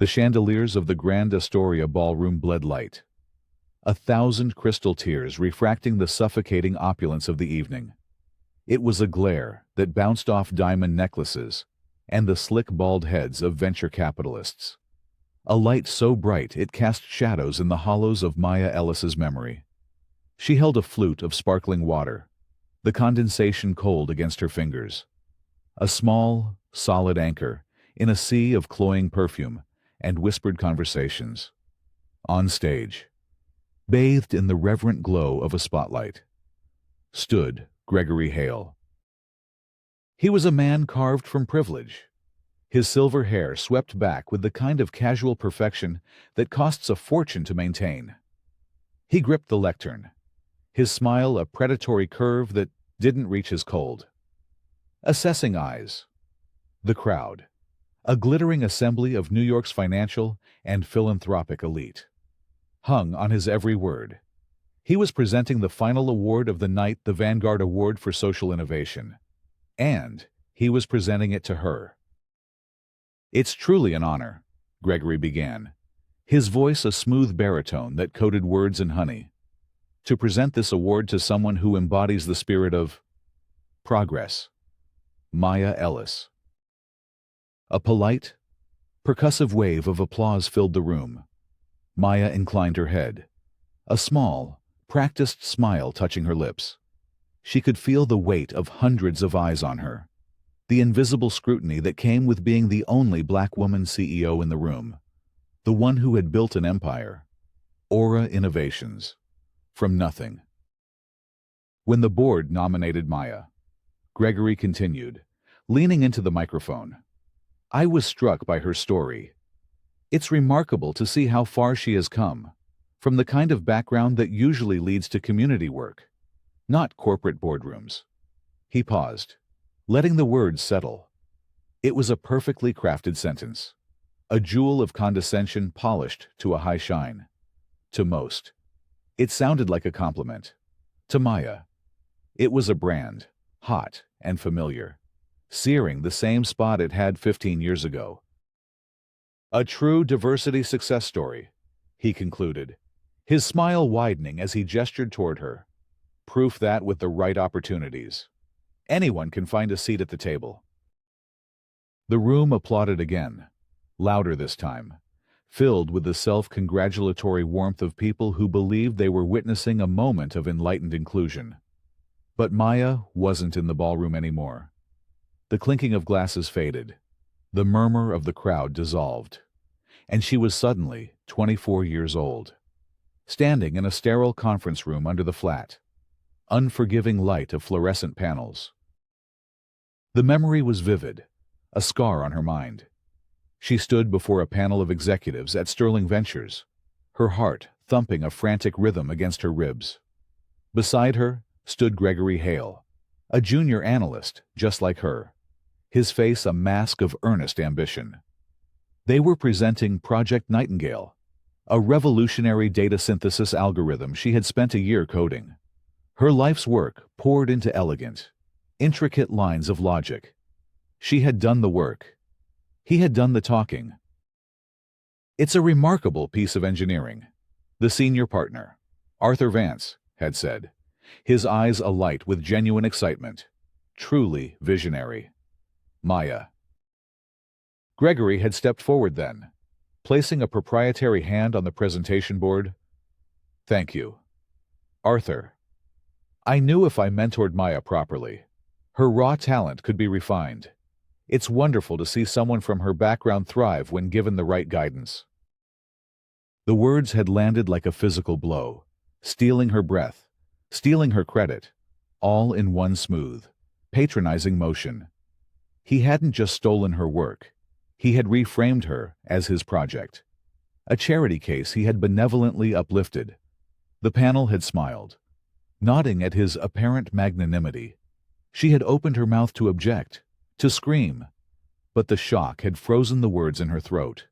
The chandeliers of the Grand Astoria ballroom bled light, 1,000 crystal tears refracting the suffocating opulence of the evening. It was a glare that bounced off diamond necklaces and the slick bald heads of venture capitalists. A light so bright it cast shadows in the hollows of Maya Ellis's memory. She held a flute of sparkling water, the condensation cold against her fingers. A small, solid anchor in a sea of cloying perfume and whispered conversations. On stage, bathed in the reverent glow of a spotlight, stood Gregory Hale. He was a man carved from privilege, his silver hair swept back with the kind of casual perfection that costs a fortune to maintain. He gripped the lectern, his smile a predatory curve that didn't reach his cold, assessing eyes. The crowd, a glittering assembly of New York's financial and philanthropic elite, hung on his every word. He was presenting the final award of the night, the Vanguard Award for Social Innovation. And he was presenting it to her. "It's truly an honor," Gregory began, his voice a smooth baritone that coated words in honey, "to present this award to someone who embodies the spirit of progress, Maya Ellis." A polite, percussive wave of applause filled the room. Maya inclined her head, a small, practiced smile touching her lips. She could feel the weight of hundreds of eyes on her, the invisible scrutiny that came with being the only black woman CEO in the room, the one who had built an empire, Aura Innovations, from nothing. When the board nominated Maya, Gregory continued, leaning into the microphone, "I was struck by her story. It's remarkable to see how far she has come, from the kind of background that usually leads to community work, not corporate boardrooms." He paused, letting the words settle. It was a perfectly crafted sentence, a jewel of condescension polished to a high shine. To most, it sounded like a compliment. To Maya, it was a brand, hot and familiar, searing the same spot it had 15 years ago. "A true diversity success story," he concluded, his smile widening as he gestured toward her. "Proof that with the right opportunities, anyone can find a seat at the table." The room applauded again, louder this time, filled with the self-congratulatory warmth of people who believed they were witnessing a moment of enlightened inclusion. But Maya wasn't in the ballroom anymore. The clinking of glasses faded, the murmur of the crowd dissolved, and she was suddenly 24 years old, standing in a sterile conference room under the flat, unforgiving light of fluorescent panels. The memory was vivid, a scar on her mind. She stood before a panel of executives at Sterling Ventures, her heart thumping a frantic rhythm against her ribs. Beside her stood Gregory Hale, a junior analyst just like her, his face a mask of earnest ambition. They were presenting Project Nightingale, a revolutionary data synthesis algorithm she had spent a year coding. Her life's work poured into elegant, intricate lines of logic. She had done the work. He had done the talking. "It's a remarkable piece of engineering," the senior partner, Arthur Vance, had said, his eyes alight with genuine excitement. Truly visionary. Maya. Gregory had stepped forward then, placing a proprietary hand on the presentation board. "Thank you, Arthur. I knew if I mentored Maya properly, her raw talent could be refined. It's wonderful to see someone from her background thrive when given the right guidance." The words had landed like a physical blow, stealing her breath, stealing her credit, all in one smooth, patronizing motion. He hadn't just stolen her work. He had reframed her as his project, a charity case he had benevolently uplifted. The panel had smiled, nodding at his apparent magnanimity. She had opened her mouth to object, to scream, but the shock had frozen the words in her throat.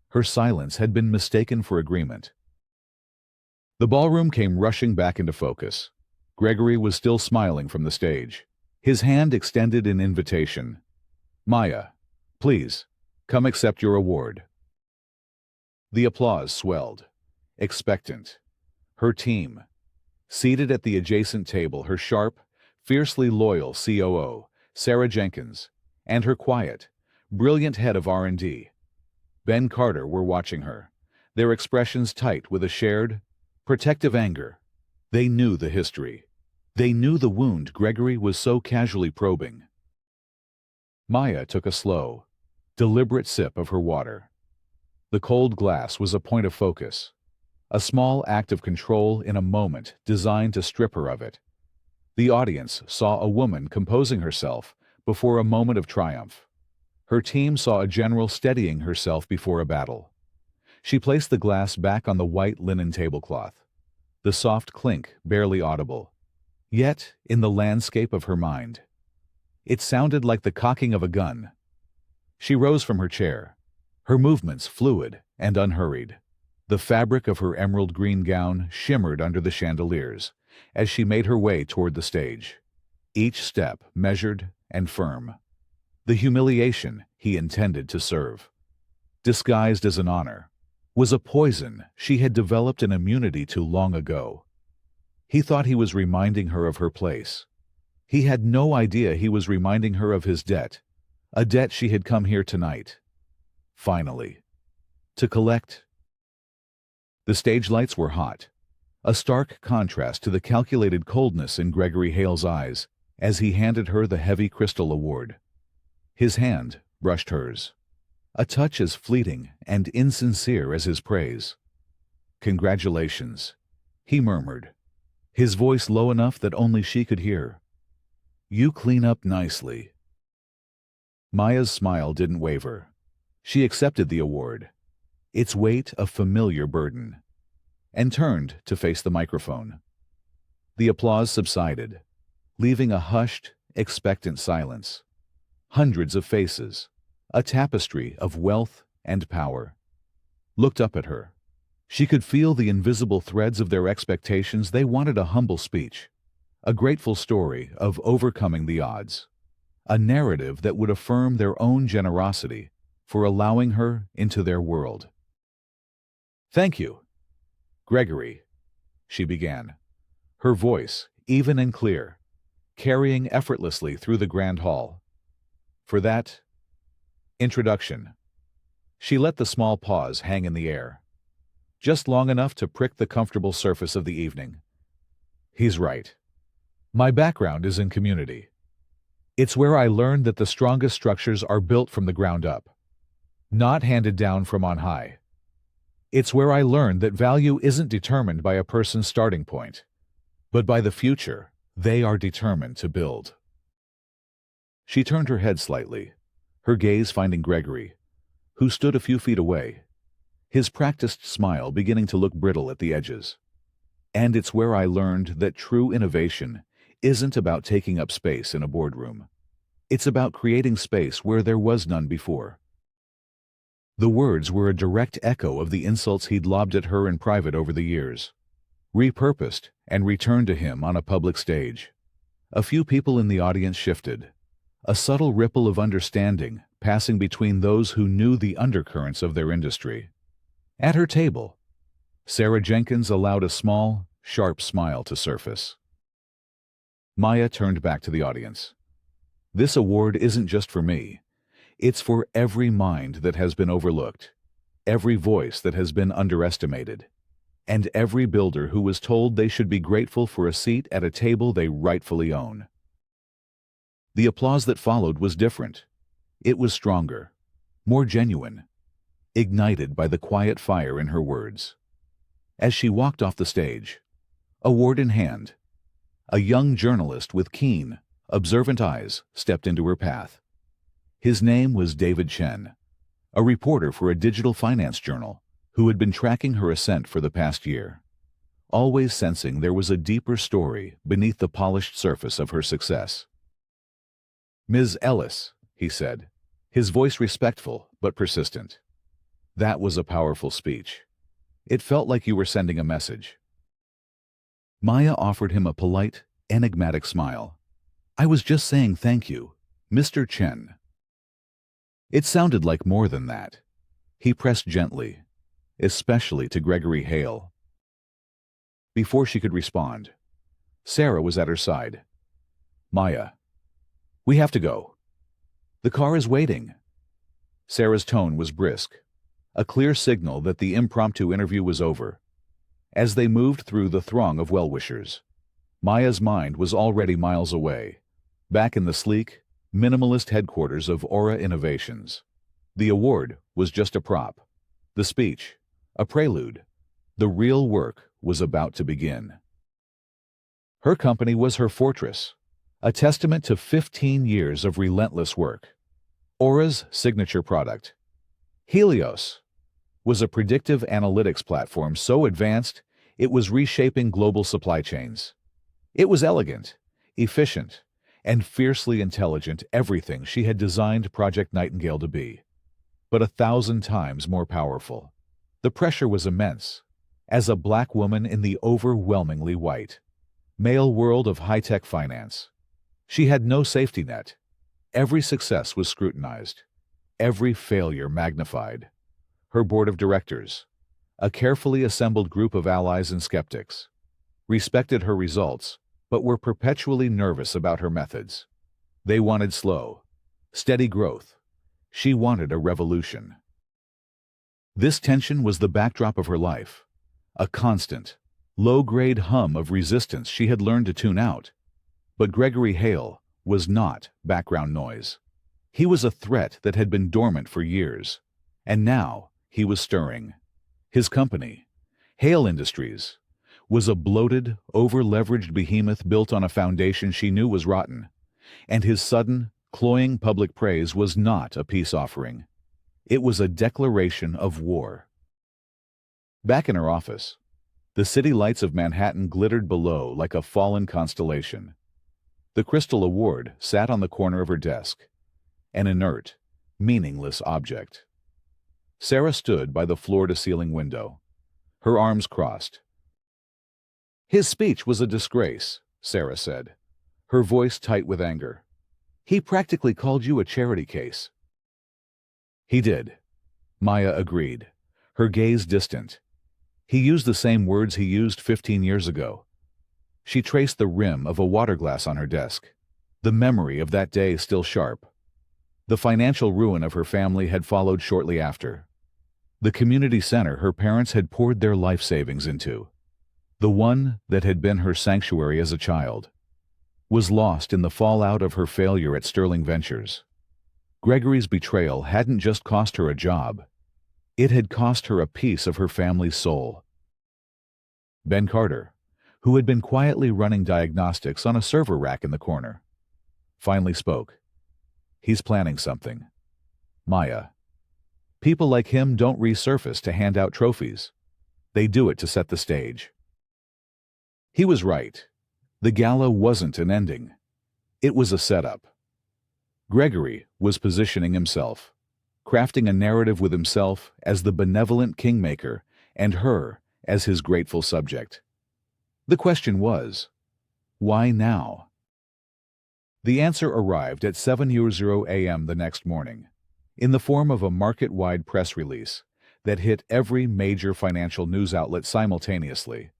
Her silence had been mistaken for agreement. The ballroom came rushing back into focus. Gregory was still smiling from the stage, his hand extended in invitation. "Maya, please, come accept your award." The applause swelled. Expectant. Her team. Seated at the adjacent table, her sharp, fiercely loyal COO, Sarah Jenkins, and her quiet, brilliant head of R&D, Ben Carter, were watching her, their expressions tight with a shared, protective anger. They knew the history. They knew the wound Gregory was so casually probing. Maya took a slow, deliberate sip of her water. The cold glass was a point of focus, a small act of control in a moment designed to strip her of it. The audience saw a woman composing herself before a moment of triumph. Her team saw a general steadying herself before a battle. She placed the glass back on the white linen tablecloth, the soft clink barely audible. Yet, in the landscape of her mind, it sounded like the cocking of a gun. She rose from her chair, her movements fluid and unhurried. The fabric of her emerald green gown shimmered under the chandeliers as she made her way toward the stage, each step measured and firm. The humiliation he intended to serve, disguised as an honor, was a poison she had developed an immunity to long ago. He thought he was reminding her of her place. He had no idea he was reminding her of his debt, a debt she had come here tonight, finally, to collect. The stage lights were hot, a stark contrast to the calculated coldness in Gregory Hale's eyes as he handed her the heavy crystal award. His hand brushed hers, a touch as fleeting and insincere as his praise. "Congratulations," he murmured, his voice low enough that only she could hear. "You clean up nicely." Maya's smile didn't waver. She accepted the award, its weight a familiar burden, and turned to face the microphone. The applause subsided, leaving a hushed, expectant silence. Hundreds of faces, a tapestry of wealth and power, looked up at her. She could feel the invisible threads of their expectations. They wanted a humble speech, a grateful story of overcoming the odds, a narrative that would affirm their own generosity for allowing her into their world. "Thank you, Gregory," she began, her voice even and clear, carrying effortlessly through the grand hall. "For that introduction." She let the small pause hang in the air, just long enough to prick the comfortable surface of the evening. "He's right. My background is in community. It's where I learned that the strongest structures are built from the ground up, not handed down from on high. It's where I learned that value isn't determined by a person's starting point, but by the future they are determined to build." She turned her head slightly, her gaze finding Gregory, who stood a few feet away, his practiced smile beginning to look brittle at the edges. "And it's where I learned that true innovation isn't about taking up space in a boardroom. It's about creating space where there was none before." The words were a direct echo of the insults he'd lobbed at her in private over the years, repurposed and returned to him on a public stage. A few people in the audience shifted, a subtle ripple of understanding passing between those who knew the undercurrents of their industry. At her table, Sarah Jenkins allowed a small, sharp smile to surface. Maya turned back to the audience. "This award isn't just for me. It's for every mind that has been overlooked, every voice that has been underestimated, and every builder who was told they should be grateful for a seat at a table they rightfully own." The applause that followed was different. It was stronger, more genuine, ignited by the quiet fire in her words. As she walked off the stage, award in hand, a young journalist with keen, observant eyes stepped into her path. His name was David Chen, a reporter for a digital finance journal who had been tracking her ascent for the past year, always sensing there was a deeper story beneath the polished surface of her success. "Ms. Ellis," he said, his voice respectful but persistent. "That was a powerful speech. It felt like you were sending a message." Maya offered him a polite, enigmatic smile. "I was just saying thank you, Mr. Chen." It sounded like more than that. He pressed gently, especially to Gregory Hale. Before she could respond, Sarah was at her side. "Maya, we have to go. The car is waiting." Sarah's tone was brisk, a clear signal that the impromptu interview was over. As they moved through the throng of well-wishers, Maya's mind was already miles away, back in the sleek, minimalist headquarters of Aura Innovations. The award was just a prop. The speech, a prelude. The real work was about to begin. Her company was her fortress, a testament to 15 years of relentless work. Aura's signature product, Helios, was a predictive analytics platform so advanced it was reshaping global supply chains. It was elegant, efficient, and fiercely intelligent, everything she had designed Project Nightingale to be, but 1,000 times more powerful. The pressure was immense. As a black woman in the overwhelmingly white, male world of high-tech finance, she had no safety net. Every success was scrutinized, every failure magnified. Her board of directors, a carefully assembled group of allies and skeptics, respected her results, but were perpetually nervous about her methods. They wanted slow, steady growth. She wanted a revolution. This tension was the backdrop of her life, a constant, low-grade hum of resistance she had learned to tune out. But Gregory Hale was not background noise. He was a threat that had been dormant for years, and now he was stirring. His company, Hale Industries, was a bloated, over-leveraged behemoth built on a foundation she knew was rotten, and his sudden, cloying public praise was not a peace offering. It was a declaration of war. Back in her office, the city lights of Manhattan glittered below like a fallen constellation. The Crystal Award sat on the corner of her desk, an inert, meaningless object. Sarah stood by the floor-to-ceiling window, her arms crossed. "His speech was a disgrace," Sarah said, her voice tight with anger. "He practically called you a charity case." "He did," Maya agreed, her gaze distant. "He used the same words he used 15 years ago." She traced the rim of a water glass on her desk, the memory of that day still sharp. The financial ruin of her family had followed shortly after. The community center her parents had poured their life savings into, the one that had been her sanctuary as a child, was lost in the fallout of her failure at Sterling Ventures. Gregory's betrayal hadn't just cost her a job. It had cost her a piece of her family's soul. Ben Carter, who had been quietly running diagnostics on a server rack in the corner, finally spoke. "He's planning something, Maya. People like him don't resurface to hand out trophies. They do it to set the stage." He was right. The gala wasn't an ending. It was a setup. Gregory was positioning himself, crafting a narrative with himself as the benevolent kingmaker and her as his grateful subject. The question was, why now? The answer arrived at 7:00 a.m. the next morning, in the form of a market-wide press release that hit every major financial news outlet simultaneously.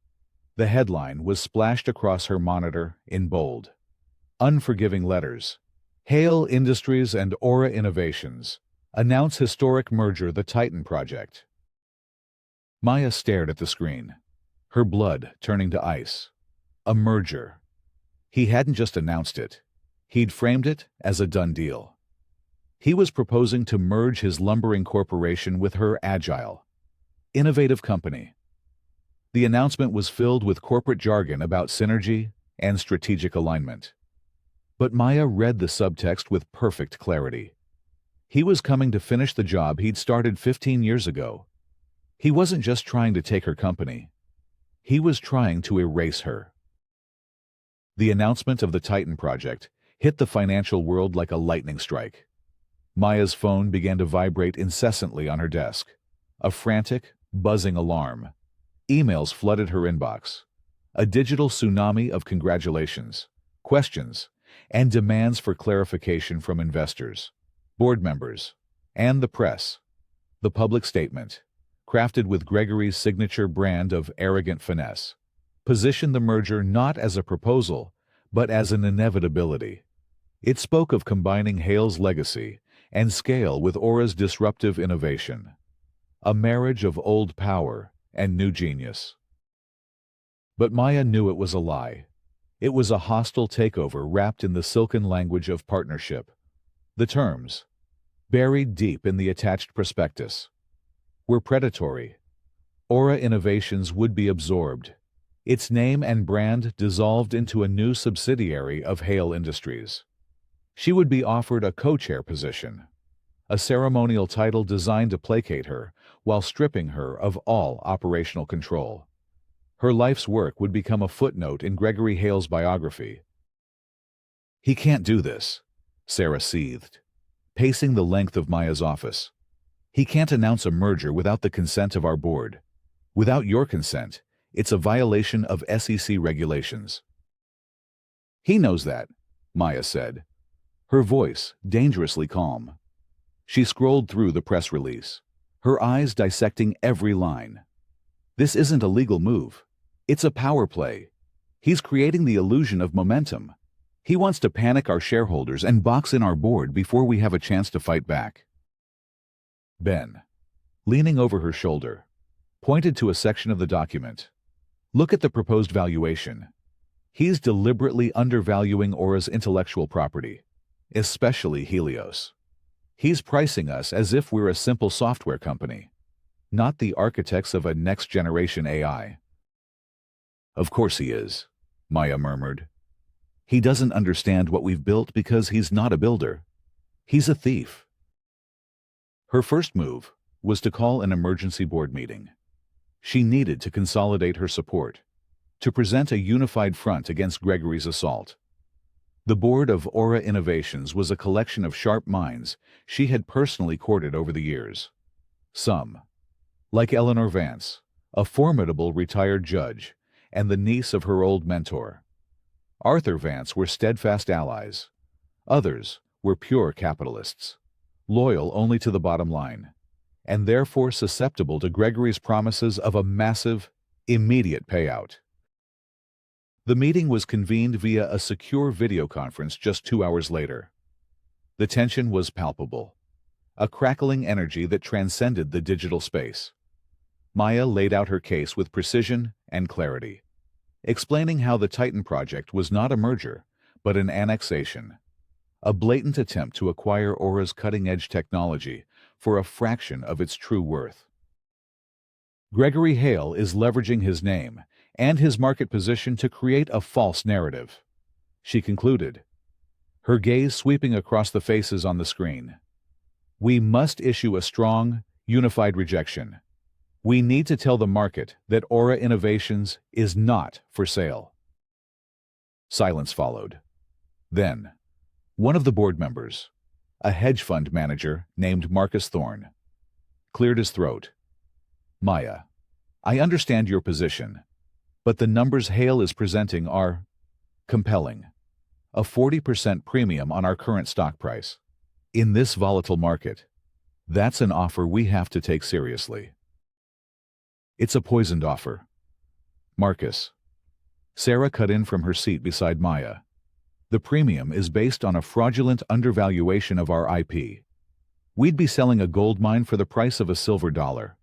The headline was splashed across her monitor in bold, unforgiving letters. "Hale Industries and Aura Innovations announce historic merger, the Titan Project." Maya stared at the screen, her blood turning to ice. A merger. He hadn't just announced it. He'd framed it as a done deal. He was proposing to merge his lumbering corporation with her agile, innovative company. The announcement was filled with corporate jargon about synergy and strategic alignment. But Maya read the subtext with perfect clarity. He was coming to finish the job he'd started 15 years ago. He wasn't just trying to take her company. He was trying to erase her. The announcement of the Titan Project hit the financial world like a lightning strike. Maya's phone began to vibrate incessantly on her desk, a frantic, buzzing alarm. Emails flooded her inbox, a digital tsunami of congratulations, questions, and demands for clarification from investors, board members, and the press. The public statement, crafted with Gregory's signature brand of arrogant finesse, positioned the merger not as a proposal, but as an inevitability. It spoke of combining Hale's legacy and scale with Aura's disruptive innovation, a marriage of old power and new genius. But Maya knew it was a lie. It was a hostile takeover wrapped in the silken language of partnership. The terms, buried deep in the attached prospectus, were predatory. Aura Innovations would be absorbed, its name and brand dissolved into a new subsidiary of Hale Industries. She would be offered a co-chair position, a ceremonial title designed to placate her while stripping her of all operational control. Her life's work would become a footnote in Gregory Hale's biography. "He can't do this," Sarah seethed, pacing the length of Maya's office. "He can't announce a merger without the consent of our board. Without your consent, it's a violation of SEC regulations." "He knows that," Maya said, her voice dangerously calm. She scrolled through the press release, her eyes dissecting every line. "This isn't a legal move. It's a power play. He's creating the illusion of momentum. He wants to panic our shareholders and box in our board before we have a chance to fight back." Ben, leaning over her shoulder, pointed to a section of the document. "Look at the proposed valuation. He's deliberately undervaluing Aura's intellectual property, especially Helios. He's pricing us as if we're a simple software company, not the architects of a next-generation AI." "Of course he is," Maya murmured. "He doesn't understand what we've built because he's not a builder. He's a thief." Her first move was to call an emergency board meeting. She needed to consolidate her support, to present a unified front against Gregory's assault. The board of Aura Innovations was a collection of sharp minds she had personally courted over the years. Some, like Eleanor Vance, a formidable retired judge and the niece of her old mentor. Arthur Vance, were steadfast allies. Others were pure capitalists, loyal only to the bottom line, and therefore susceptible to Gregory's promises of a massive, immediate payout. The meeting was convened via a secure video conference just 2 hours later. The tension was palpable, a crackling energy that transcended the digital space. Maya laid out her case with precision and clarity, explaining how the Titan project was not a merger, but an annexation, a blatant attempt to acquire Aura's cutting-edge technology for a fraction of its true worth. Gregory Hale is leveraging his name and his market position to create a false narrative, she concluded, her gaze sweeping across the faces on the screen. "We must issue a strong, unified rejection. We need to tell the market that Aura Innovations is not for sale." Silence followed. Then, one of the board members, a hedge fund manager named Marcus Thorne, cleared his throat. "Maya, I understand your position, but the numbers Hale is presenting are compelling. A 40% premium on our current stock price. In this volatile market, that's an offer we have to take seriously." "It's a poisoned offer, Marcus." Sarah cut in from her seat beside Maya. "The premium is based on a fraudulent undervaluation of our IP. We'd be selling a gold mine for the price of a silver dollar."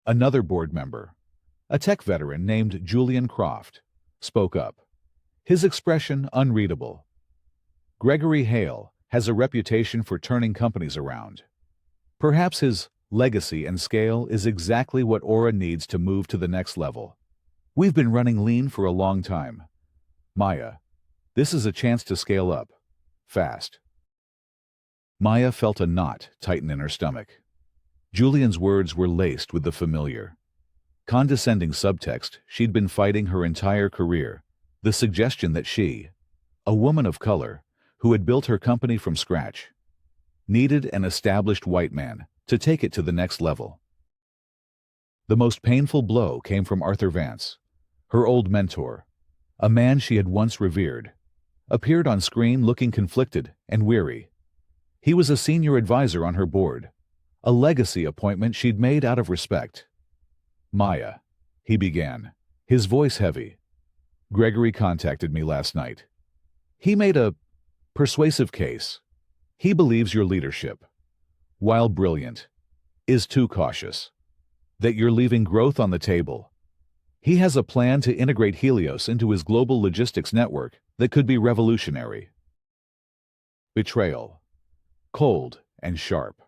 Another board member, a tech veteran named Julian Croft, spoke up, his expression unreadable. "Gregory Hale has a reputation for turning companies around. Perhaps his legacy and scale is exactly what Aura needs to move to the next level. We've been running lean for a long time. Maya, this is a chance to scale up, fast." Maya felt a knot tighten in her stomach. Julian's words were laced with the familiar, condescending subtext she'd been fighting her entire career, the suggestion that she, a woman of color who had built her company from scratch, needed an established white man to take it to the next level. The most painful blow came from Arthur Vance, her old mentor, a man she had once revered, appeared on screen looking conflicted and weary. He was a senior advisor on her board, A legacy appointment she'd made out of respect. "Maya," he began, his voice heavy. "Gregory contacted me last night. He made a persuasive case. He believes your leadership, while brilliant, is too cautious. That you're leaving growth on the table. He has a plan to integrate Helios into his global logistics network that could be revolutionary." Betrayal, cold and sharp,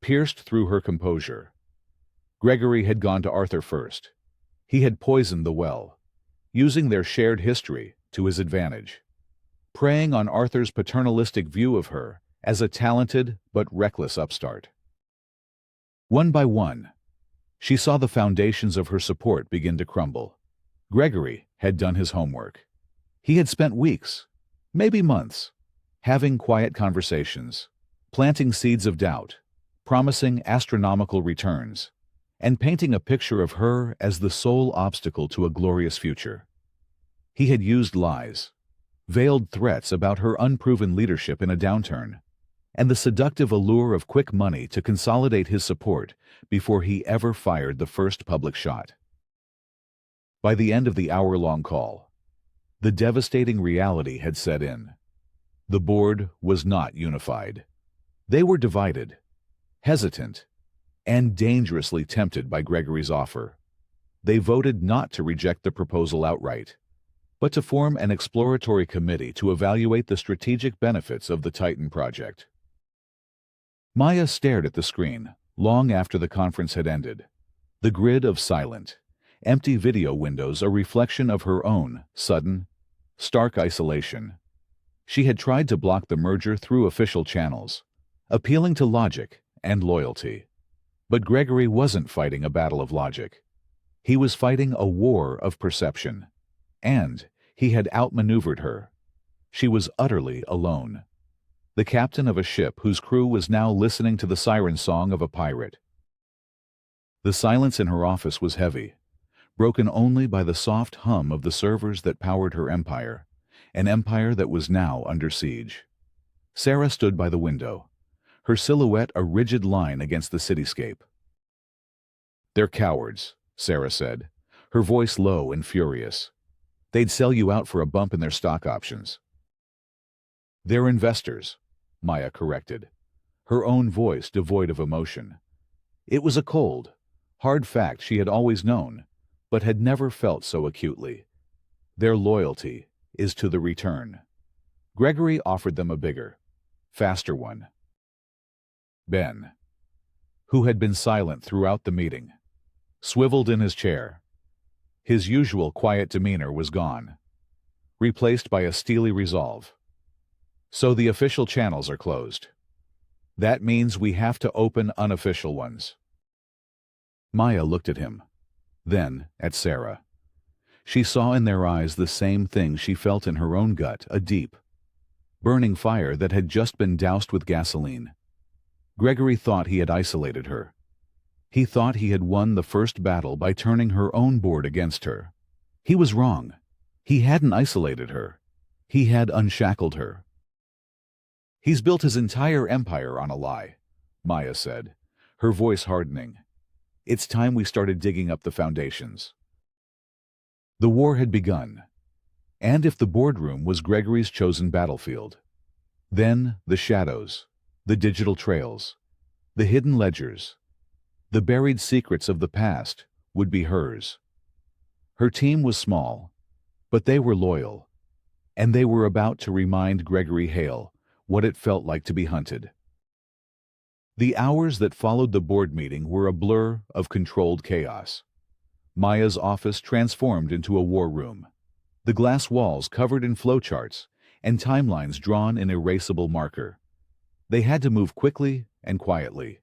pierced through her composure. Gregory had gone to Arthur first. He had poisoned the well, using their shared history to his advantage, preying on Arthur's paternalistic view of her as a talented but reckless upstart. One by one, she saw the foundations of her support begin to crumble. Gregory had done his homework. He had spent weeks, maybe months, having quiet conversations, planting seeds of doubt, promising astronomical returns, and painting a picture of her as the sole obstacle to a glorious future. He had used lies, veiled threats about her unproven leadership in a downturn, and the seductive allure of quick money to consolidate his support before he ever fired the first public shot. By the end of the hour-long call, the devastating reality had set in. The board was not unified. They were divided, hesitant, and dangerously tempted by Gregory's offer. They voted not to reject the proposal outright, but to form an exploratory committee to evaluate the strategic benefits of the Titan project. Maya stared at the screen long after the conference had ended, the grid of silent, empty video windows a reflection of her own sudden, stark isolation. She had tried to block the merger through official channels, appealing to logic and loyalty. But Gregory wasn't fighting a battle of logic. He was fighting a war of perception. And he had outmaneuvered her. She was utterly alone. The captain of a ship whose crew was now listening to the siren song of a pirate. The silence in her office was heavy, broken only by the soft hum of the servers that powered her empire, an empire that was now under siege. Sarah stood by the window, her silhouette a rigid line against the cityscape. "They're cowards," Sarah said, her voice low and furious. "They'd sell you out for a bump in their stock options." "They're investors," Maya corrected, her own voice devoid of emotion. It was a cold, hard fact she had always known, but had never felt so acutely. Their loyalty is to the return. Gregory offered them a bigger, faster one. Ben, who had been silent throughout the meeting, swiveled in his chair. His usual quiet demeanor was gone, replaced by a steely resolve. "So the official channels are closed. That means we have to open unofficial ones." Maya looked at him, then at Sarah. She saw in their eyes the same thing she felt in her own gut, a deep, burning fire that had just been doused with gasoline. Gregory thought he had isolated her. He thought he had won the first battle by turning her own board against her. He was wrong. He hadn't isolated her. He had unshackled her. "He's built his entire empire on a lie," Maya said, her voice hardening. "It's time we started digging up the foundations." The war had begun, and if the boardroom was Gregory's chosen battlefield, then the shadows, the digital trails, the hidden ledgers, the buried secrets of the past would be hers. Her team was small, but they were loyal, and they were about to remind Gregory Hale what it felt like to be hunted. The hours that followed the board meeting were a blur of controlled chaos. Maya's office transformed into a war room, the glass walls covered in flowcharts and timelines drawn in erasable marker. They had to move quickly and quietly.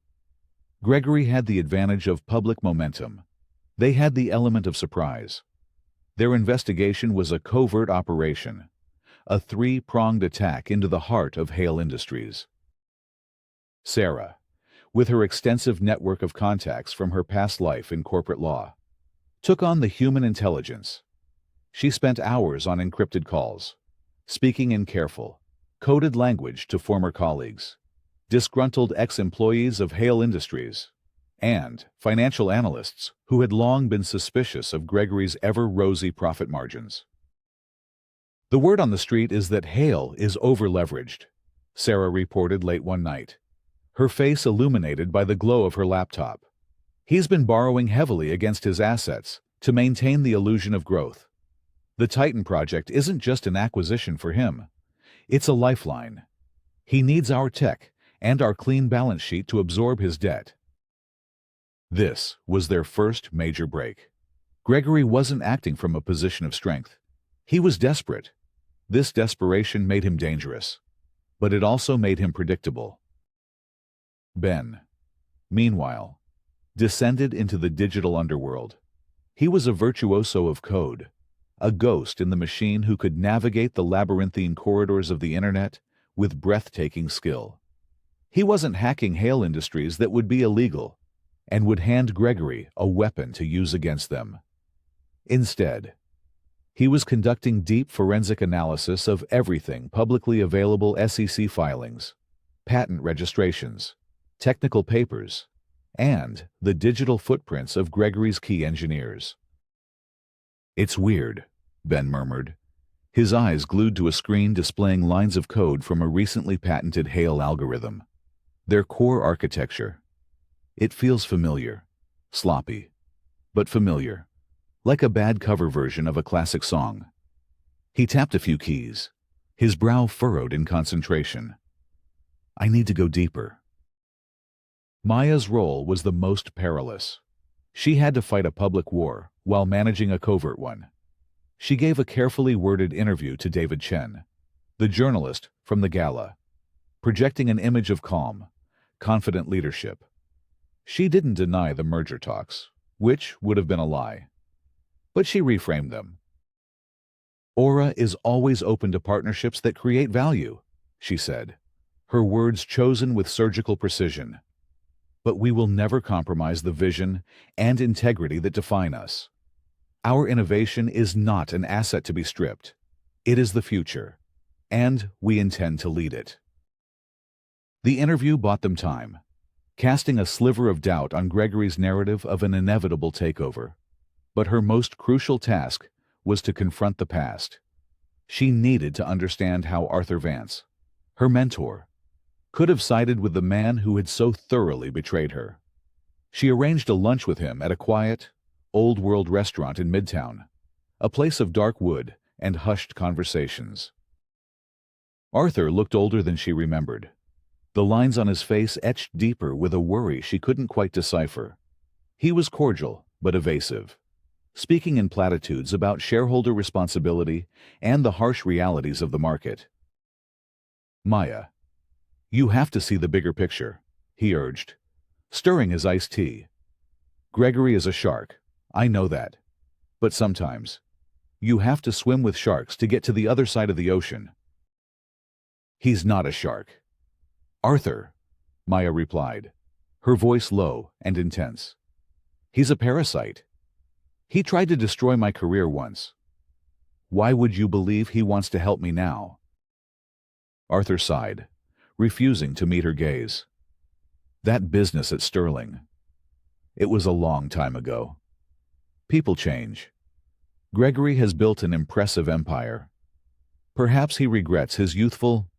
Gregory had the advantage of public momentum. They had the element of surprise. Their investigation was a covert operation, a three-pronged attack into the heart of Hale Industries. Sarah, with her extensive network of contacts from her past life in corporate law, took on the human intelligence. She spent hours on encrypted calls, speaking in careful, coded language to former colleagues, disgruntled ex-employees of Hale Industries, and financial analysts who had long been suspicious of Gregory's ever-rosy profit margins. The word on the street is that Hale is over-leveraged, Sarah reported late one night, her face illuminated by the glow of her laptop. He's been borrowing heavily against his assets to maintain the illusion of growth. The Titan project isn't just an acquisition for him. It's a lifeline. He needs our tech and our clean balance sheet to absorb his debt. This was their first major break. Gregory wasn't acting from a position of strength. He was desperate. This desperation made him dangerous, but it also made him predictable. Ben, meanwhile, descended into the digital underworld. He was a virtuoso of code, a ghost in the machine who could navigate the labyrinthine corridors of the internet with breathtaking skill. He wasn't hacking Hale Industries that would be illegal and would hand Gregory a weapon to use against them. Instead, he was conducting deep forensic analysis of everything publicly available: SEC filings, patent registrations, technical papers, and the digital footprints of Gregory's key engineers. "It's weird," Ben murmured, his eyes glued to a screen displaying lines of code from a recently patented Hale algorithm. Their core architecture. It feels familiar, sloppy, but familiar, like a bad cover version of a classic song. He tapped a few keys, his brow furrowed in concentration. "I need to go deeper." Maya's role was the most perilous. She had to fight a public war while managing a covert one. She gave a carefully worded interview to David Chen, the journalist from the gala, projecting an image of calm, confident leadership. She didn't deny the merger talks, which would have been a lie, but she reframed them. "Aura is always open to partnerships that create value," she said, her words chosen with surgical precision. "But we will never compromise the vision and integrity that define us. Our innovation is not an asset to be stripped. It is the future, and we intend to lead it." The interview bought them time, casting a sliver of doubt on Gregory's narrative of an inevitable takeover. But her most crucial task was to confront the past. She needed to understand how Arthur Vance, her mentor, could have sided with the man who had so thoroughly betrayed her. She arranged a lunch with him at a quiet, old-world restaurant in Midtown, a place of dark wood and hushed conversations. Arthur looked older than she remembered, the lines on his face etched deeper with a worry she couldn't quite decipher. He was cordial but evasive, speaking in platitudes about shareholder responsibility and the harsh realities of the market. "Maya, you have to see the bigger picture," he urged, stirring his iced tea. "Gregory is a shark, I know that. But sometimes, you have to swim with sharks to get to the other side of the ocean." "He's not a shark." "Arthur," Maya replied, her voice low and intense. "He's a parasite. He tried to destroy my career once. Why would you believe he wants to help me now?" Arthur sighed, refusing to meet her gaze. "That business at Sterling. It was a long time ago. People change. Gregory has built an impressive empire. Perhaps he regrets his youthful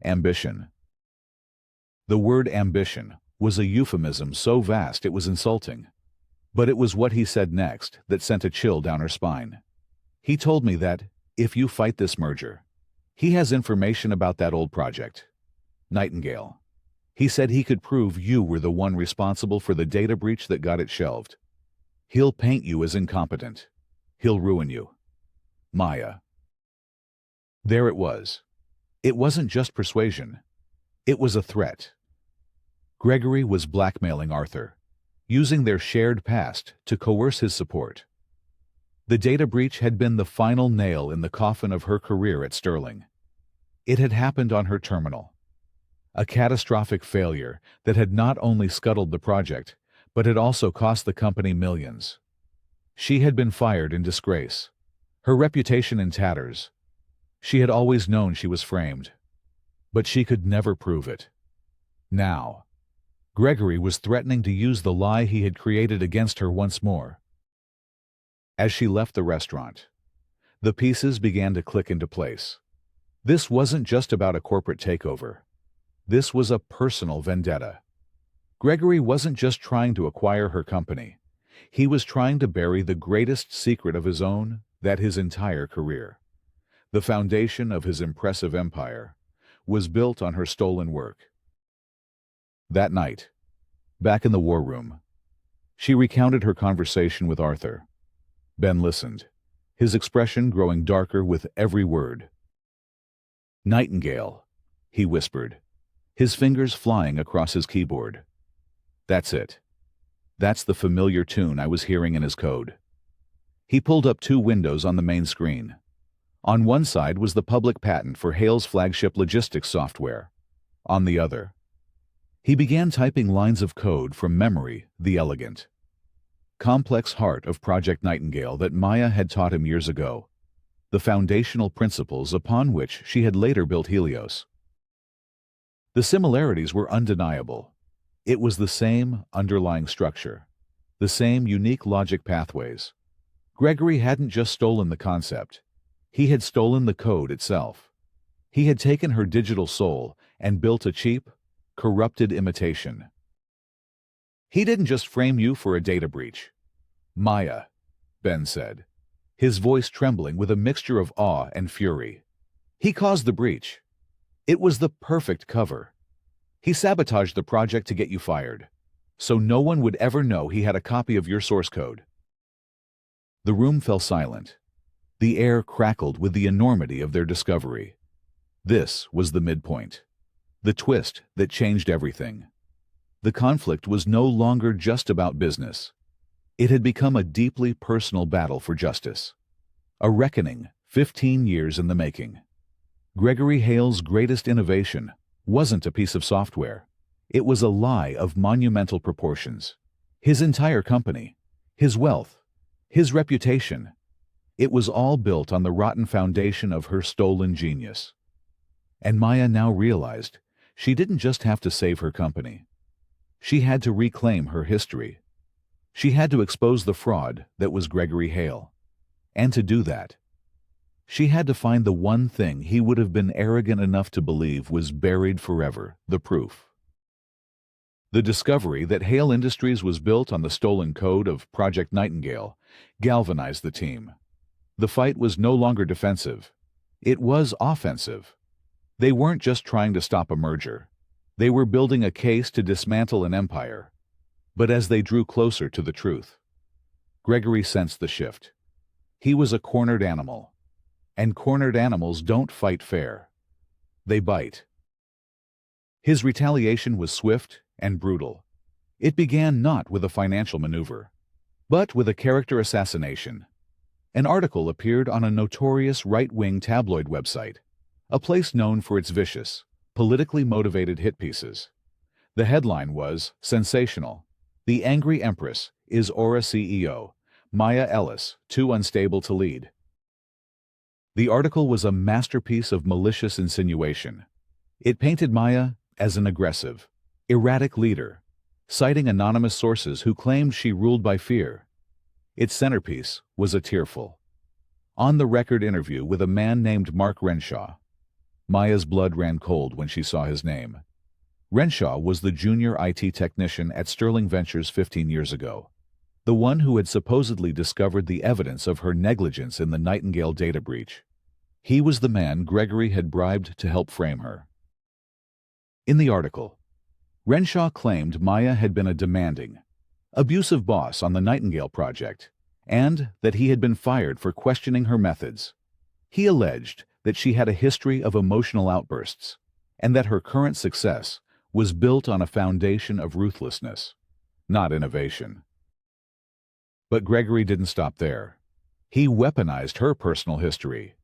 ambition." The word ambition was a euphemism so vast it was insulting. But it was what he said next that sent a chill down her spine. "He told me that, if you fight this merger, he has information about that old project. Nightingale. He said he could prove you were the one responsible for the data breach that got it shelved. He'll paint you as incompetent. He'll ruin you." Maya. There it was. It wasn't just persuasion. It was a threat. Gregory was blackmailing Arthur, using their shared past to coerce his support. The data breach had been the final nail in the coffin of her career at Sterling. It had happened on her terminal. A catastrophic failure that had not only scuttled the project, but had also cost the company millions. She had been fired in disgrace, her reputation in tatters. She had always known she was framed, but she could never prove it. Now, Gregory was threatening to use the lie he had created against her once more. As she left the restaurant, the pieces began to click into place. This wasn't just about a corporate takeover. This was a personal vendetta. Gregory wasn't just trying to acquire her company. He was trying to bury the greatest secret of his own, that his entire career. The foundation of his impressive empire was built on her stolen work. That night, back in the war room, she recounted her conversation with Arthur. Ben listened, his expression growing darker with every word. "Nightingale," he whispered, his fingers flying across his keyboard. "That's it. That's the familiar tune I was hearing in his code." He pulled up two windows on the main screen. On one side was the public patent for Hale's flagship logistics software. On the other, he began typing lines of code from memory, the elegant, complex heart of Project Nightingale that Maya had taught him years ago, the foundational principles upon which she had later built Helios. The similarities were undeniable. It was the same underlying structure, the same unique logic pathways. Gregory hadn't just stolen the concept. He had stolen the code itself. He had taken her digital soul and built a cheap, corrupted imitation. "He didn't just frame you for a data breach, Maya," Ben said, his voice trembling with a mixture of awe and fury. "He caused the breach. It was the perfect cover. He sabotaged the project to get you fired, so no one would ever know he had a copy of your source code." The room fell silent. The air crackled with the enormity of their discovery. This was the midpoint, the twist that changed everything. The conflict was no longer just about business. It had become a deeply personal battle for justice. A reckoning 15 years in the making. Gregory Hale's greatest innovation wasn't a piece of software. It was a lie of monumental proportions. His entire company, his wealth, his reputation, it was all built on the rotten foundation of her stolen genius. And Maya now realized she didn't just have to save her company. She had to reclaim her history. She had to expose the fraud that was Gregory Hale. And to do that, she had to find the one thing he would have been arrogant enough to believe was buried forever, the proof. The discovery that Hale Industries was built on the stolen code of Project Nightingale galvanized the team. The fight was no longer defensive. It was offensive. They weren't just trying to stop a merger. They were building a case to dismantle an empire. But as they drew closer to the truth, Gregory sensed the shift. He was a cornered animal. And cornered animals don't fight fair. They bite. His retaliation was swift and brutal. It began not with a financial maneuver, but with a character assassination. An article appeared on a notorious right-wing tabloid website, a place known for its vicious, politically motivated hit pieces. The headline was sensational. "The Angry Empress is Aura CEO, Maya Ellis, too unstable to lead." The article was a masterpiece of malicious insinuation. It painted Maya as an aggressive, erratic leader, citing anonymous sources who claimed she ruled by fear. Its centerpiece was a tearful, on-the-record interview with a man named Mark Renshaw. Maya's blood ran cold when she saw his name. Renshaw was the junior IT technician at Sterling Ventures 15 years ago, the one who had supposedly discovered the evidence of her negligence in the Nightingale data breach. He was the man Gregory had bribed to help frame her. In the article, Renshaw claimed Maya had been a demanding, abusive boss on the Nightingale project, and that he had been fired for questioning her methods. He alleged that she had a history of emotional outbursts, and that her current success was built on a foundation of ruthlessness, not innovation. But Gregory didn't stop there. He weaponized her personal history,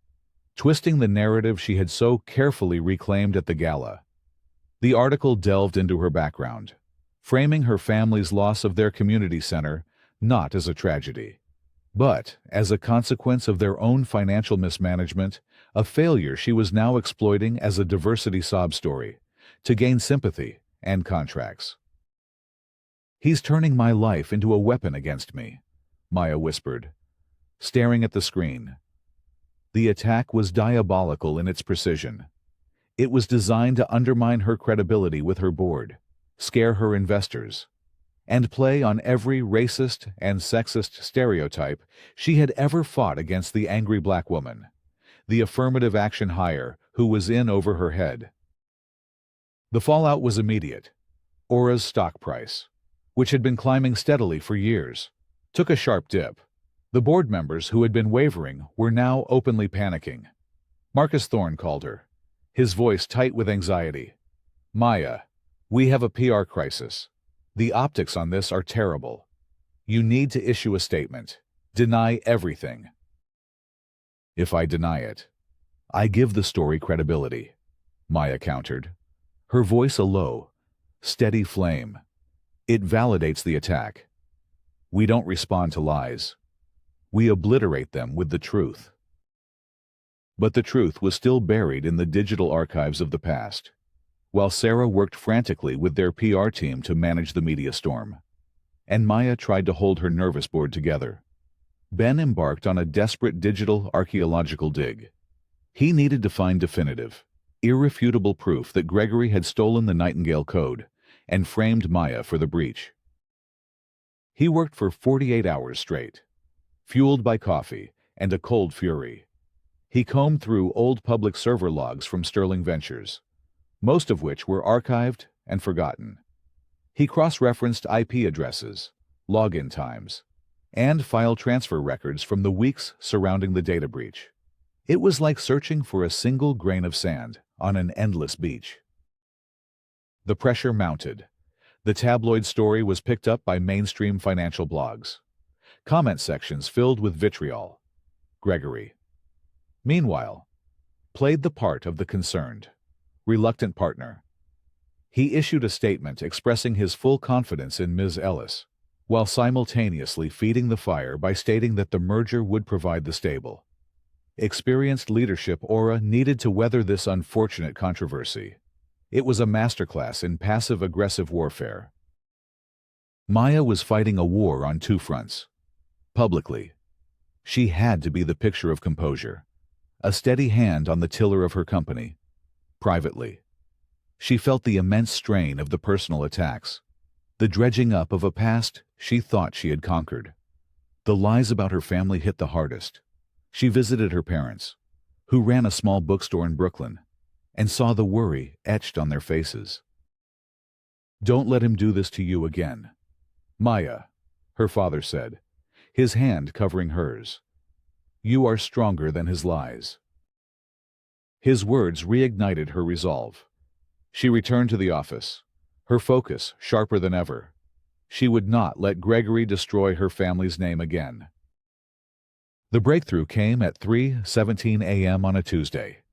twisting the narrative she had so carefully reclaimed at the gala. The article delved into her background, framing her family's loss of their community center not as a tragedy, but as a consequence of their own financial mismanagement, a failure she was now exploiting as a diversity sob story, to gain sympathy and contracts. "He's turning my life into a weapon against me," Maya whispered, staring at the screen. The attack was diabolical in its precision. It was designed to undermine her credibility with her board, scare her investors, and play on every racist and sexist stereotype she had ever fought against the angry black woman, the affirmative action hire who was in over her head. The fallout was immediate. Aura's stock price, which had been climbing steadily for years, took a sharp dip. The board members who had been wavering were now openly panicking. Marcus Thorne called her, his voice tight with anxiety. "Maya, we have a PR crisis. The optics on this are terrible. You need to issue a statement. Deny everything." "If I deny it, I give the story credibility," Maya countered, her voice a low, steady flame. "It validates the attack. We don't respond to lies. We obliterate them with the truth." But the truth was still buried in the digital archives of the past, while Sarah worked frantically with their PR team to manage the media storm, and Maya tried to hold her nervous board together. Ben embarked on a desperate digital archaeological dig. He needed to find definitive, irrefutable proof that Gregory had stolen the Nightingale Code and framed Maya for the breach. He worked for 48 hours straight, fueled by coffee and a cold fury. He combed through old public server logs from Sterling Ventures, most of which were archived and forgotten. He cross-referenced IP addresses, login times, and file transfer records from the weeks surrounding the data breach. It was like searching for a single grain of sand on an endless beach. The pressure mounted. The tabloid story was picked up by mainstream financial blogs. Comment sections filled with vitriol. Gregory, meanwhile, played the part of the concerned, reluctant partner. He issued a statement expressing his full confidence in Ms. Ellis, while simultaneously feeding the fire by stating that the merger would provide the stable, experienced leadership Aura needed to weather this unfortunate controversy. It was a masterclass in passive-aggressive warfare. Maya was fighting a war on two fronts. Publicly, she had to be the picture of composure, a steady hand on the tiller of her company. Privately, she felt the immense strain of the personal attacks, the dredging up of a past she thought she had conquered. The lies about her family hit the hardest. She visited her parents, who ran a small bookstore in Brooklyn, and saw the worry etched on their faces. "Don't let him do this to you again, Maya," her father said, his hand covering hers. "You are stronger than his lies." His words reignited her resolve. She returned to the office, her focus sharper than ever. She would not let Gregory destroy her family's name again. The breakthrough came at 3:17 a.m. on a Tuesday.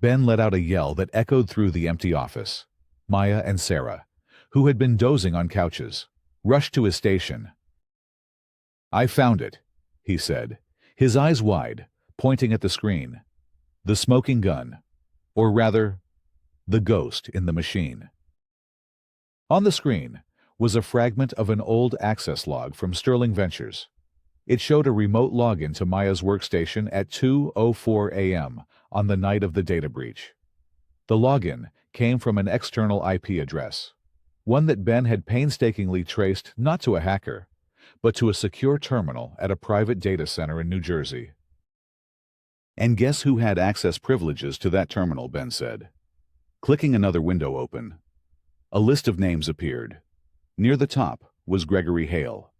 Ben let out a yell that echoed through the empty office. Maya and Sarah, who had been dozing on couches, rushed to his station. "I found it," he said, his eyes wide, pointing at the screen. The smoking gun, or rather, the ghost in the machine. On the screen was a fragment of an old access log from Sterling Ventures. It showed a remote login to Maya's workstation at 2:04 a.m. on the night of the data breach. The login came from an external IP address, one that Ben had painstakingly traced not to a hacker, but to a secure terminal at a private data center in New Jersey. "And guess who had access privileges to that terminal?" Ben said. Clicking another window open, a list of names appeared. Near the top was Gregory Hale.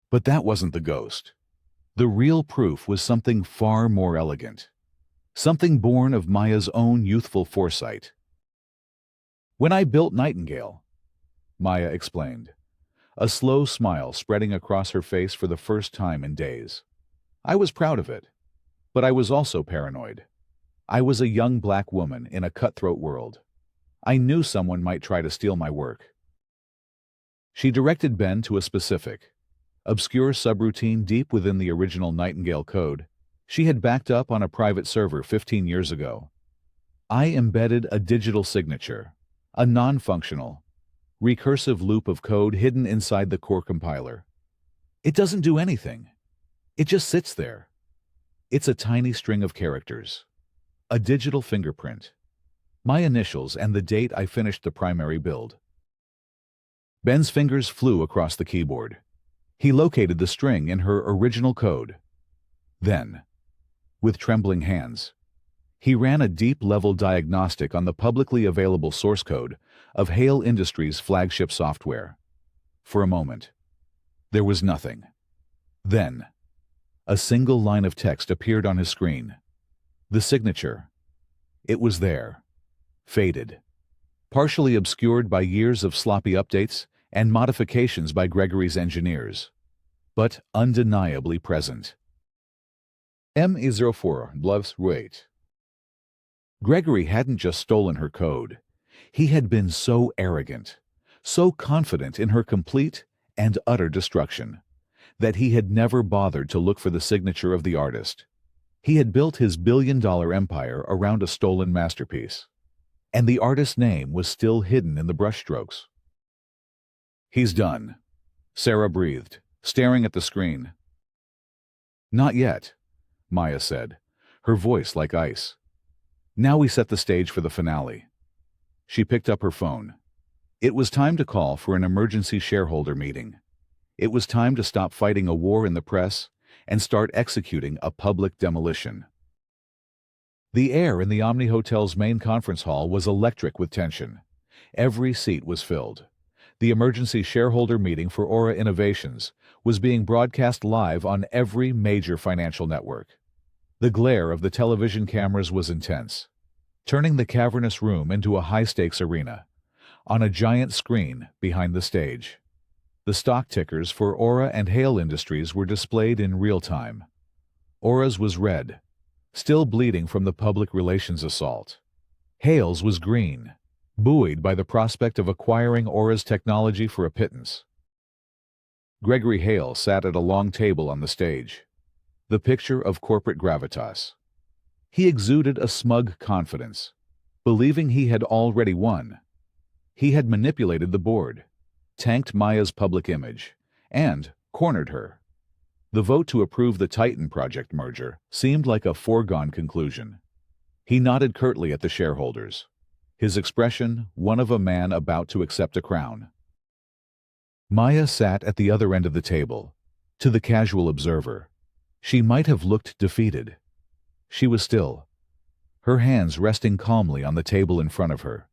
But that wasn't the ghost. The real proof was something far more elegant. Something born of Maya's own youthful foresight. "When I built Nightingale," Maya explained, a slow smile spreading across her face for the first time in days, "I was proud of it, but I was also paranoid. I was a young black woman in a cutthroat world. I knew someone might try to steal my work." She directed Ben to a specific, obscure subroutine deep within the original Nightingale code she had backed up on a private server 15 years ago. "I embedded a digital signature, a non-functional, recursive loop of code hidden inside the core compiler. It doesn't do anything. It just sits there. It's a tiny string of characters, a digital fingerprint, my initials and the date I finished the primary build. Ben's fingers flew across the keyboard. He located the string in her original code. Then, with trembling hands, he ran a deep-level diagnostic on the publicly available source code of Hale Industries' flagship software. For a moment, there was nothing. Then, a single line of text appeared on his screen. The signature. It was there, faded, partially obscured by years of sloppy updates and modifications by Gregory's engineers, but undeniably present. ME04 loves wait. Gregory hadn't just stolen her code. He had been so arrogant, so confident in her complete and utter destruction, that he had never bothered to look for the signature of the artist. He had built his billion-dollar empire around a stolen masterpiece, and the artist's name was still hidden in the brushstrokes. "He's done," Sarah breathed, staring at the screen. "Not yet," Maya said, her voice like ice. "Now we set the stage for the finale." She picked up her phone. It was time to call for an emergency shareholder meeting. It was time to stop fighting a war in the press and start executing a public demolition. The air in the Omni Hotel's main conference hall was electric with tension. Every seat was filled. The emergency shareholder meeting for Aura Innovations was being broadcast live on every major financial network. The glare of the television cameras was intense, turning the cavernous room into a high-stakes arena. On a giant screen behind the stage, the stock tickers for Aura and Hale Industries were displayed in real time. Aura's was red, still bleeding from the public relations assault. Hale's was green, buoyed by the prospect of acquiring Aura's technology for a pittance. Gregory Hale sat at a long table on the stage, the picture of corporate gravitas. He exuded a smug confidence, believing he had already won. He had manipulated the board, tanked Maya's public image, and cornered her. The vote to approve the Titan project merger seemed like a foregone conclusion. He nodded curtly at the shareholders, his expression one of a man about to accept a crown. Maya sat at the other end of the table. To the casual observer, she might have looked defeated. She was still, her hands resting calmly on the table in front of her.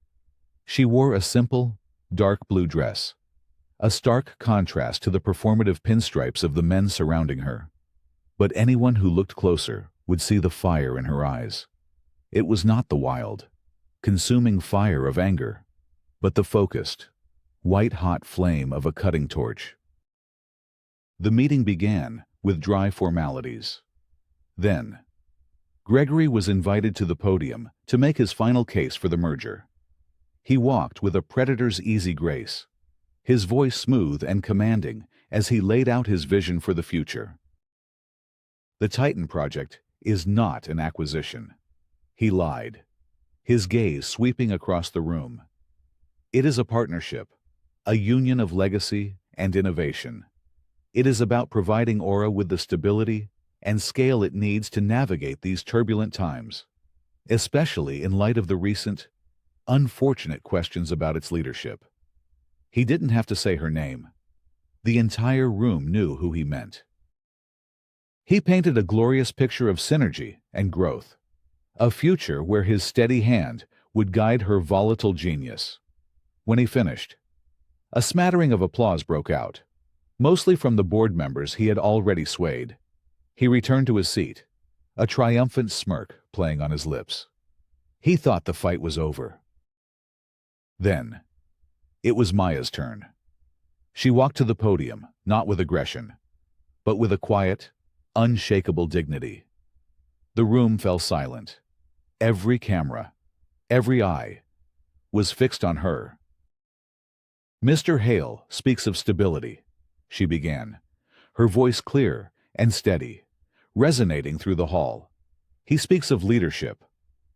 She wore a simple, dark blue dress, a stark contrast to the performative pinstripes of the men surrounding her. But anyone who looked closer would see the fire in her eyes. It was not the wild, consuming fire of anger, but the focused, white-hot flame of a cutting torch. The meeting began with dry formalities. Then, Gregory was invited to the podium to make his final case for the merger. He walked with a predator's easy grace, his voice smooth and commanding as he laid out his vision for the future. The Titan project is not an acquisition. He lied, his gaze sweeping across the room. It is a partnership, a union of legacy and innovation. It is about providing Aura with the stability and scale it needs to navigate these turbulent times, especially in light of the recent, unfortunate questions about its leadership. He didn't have to say her name. The entire room knew who he meant. He painted a glorious picture of synergy and growth, a future where his steady hand would guide her volatile genius. When he finished, a smattering of applause broke out, mostly from the board members he had already swayed. He returned to his seat, a triumphant smirk playing on his lips. He thought the fight was over. Then, it was Maya's turn. She walked to the podium, not with aggression, but with a quiet, unshakable dignity. The room fell silent. Every camera, every eye, was fixed on her. "Mr. Hale speaks of stability," she began, her voice clear and steady, resonating through the hall. "He speaks of leadership,